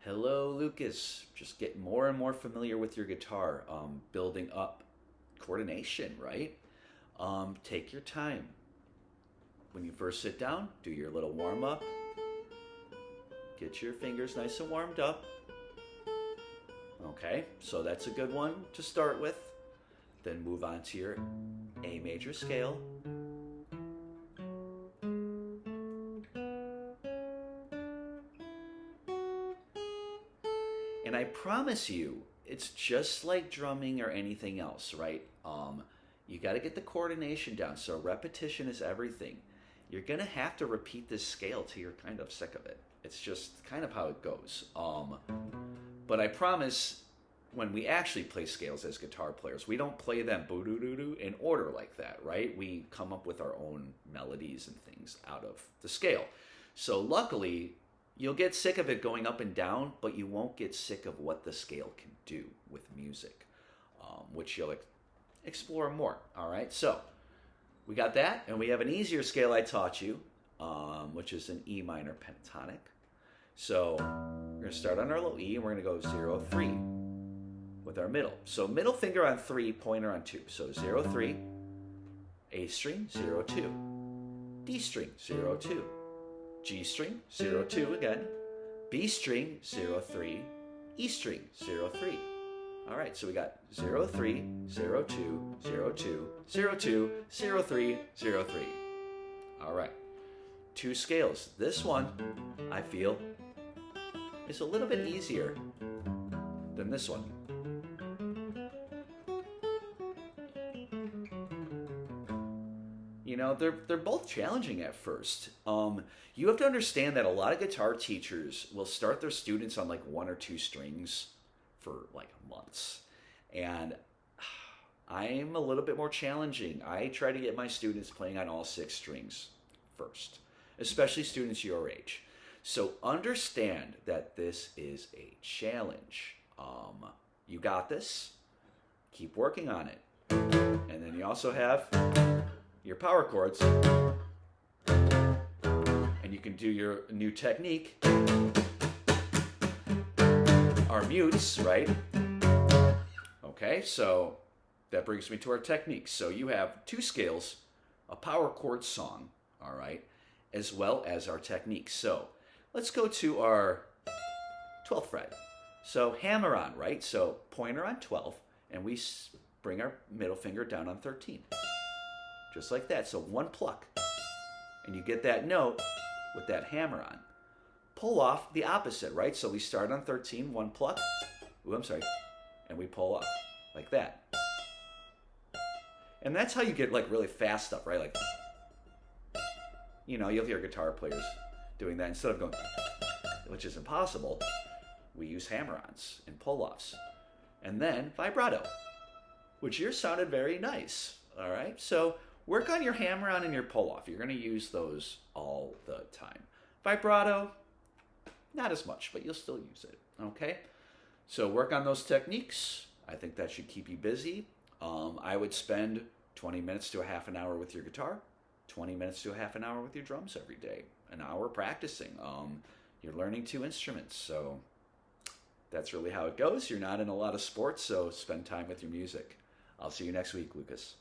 Hello, Lucas. Just getting more and more familiar with your guitar, building up coordination, right? Take your time. When you first sit down, do your little warm up. Get your fingers nice and warmed up. Okay, so that's a good one to start with. Then move on to your A major scale. And I promise you, it's just like drumming or anything else, right? You got to get the coordination down. So repetition is everything. You're gonna have to repeat this scale till you're kind of sick of it. It's just kind of how it goes. But I promise, when we actually play scales as guitar players, we don't play them boo-doo-doo-doo in order like that, right? We come up with our own melodies and things out of the scale. So luckily, you'll get sick of it going up and down, but you won't get sick of what the scale can do with music, which you'll explore more. All right, so we got that, and we have an easier scale I taught you, which is an E minor pentatonic. So we're going to start on our low E, and we're going to go 0, 3 with our middle. So middle finger on 3, pointer on 2. So 0, 3, A string, 0, 2, D string, 0, 2, G string, 0, 2 again, B string, 0, 3, E string, 0, 3. All right, so we got 0, 3, 0, 2, 0, 2, 0, 2, 0, 3, 0, 3. All right, two scales. This one, I feel, is a little bit easier than this one. You know, they're both challenging at first. You have to understand that a lot of guitar teachers will start their students on like 1 or 2 strings for like months. And I'm a little bit more challenging. I try to get my students playing on all 6 strings first, especially students your age. So understand that this is a challenge. You got this. Keep working on it. And then you also have your power chords, and you can do your new technique, our mutes, right? Okay, so that brings me to our techniques. So you have 2 scales, a power chord song, all right, as well as our techniques. So let's go to our 12th fret. So hammer on, right? So pointer on 12, and we bring our middle finger down on 13. Just like that. So 1 pluck. And you get that note with that hammer on. Pull off the opposite, right? So we start on 13, 1 pluck. Ooh, I'm sorry. And we pull off like that. And that's how you get like really fast stuff, right? Like, you know, you'll hear guitar players doing that. Instead of going, which is impossible, we use hammer-ons and pull-offs. And then vibrato, which yours sounded very nice. All right? So work on your hammer-on and your pull-off. You're going to use those all the time. Vibrato, not as much, but you'll still use it. Okay? So work on those techniques. I think that should keep you busy. I would spend 20 minutes to a half an hour with your guitar, 20 minutes to a half an hour with your drums every day, an hour practicing. You're learning 2 instruments, so that's really how it goes. You're not in a lot of sports, so spend time with your music. I'll see you next week, Lucas.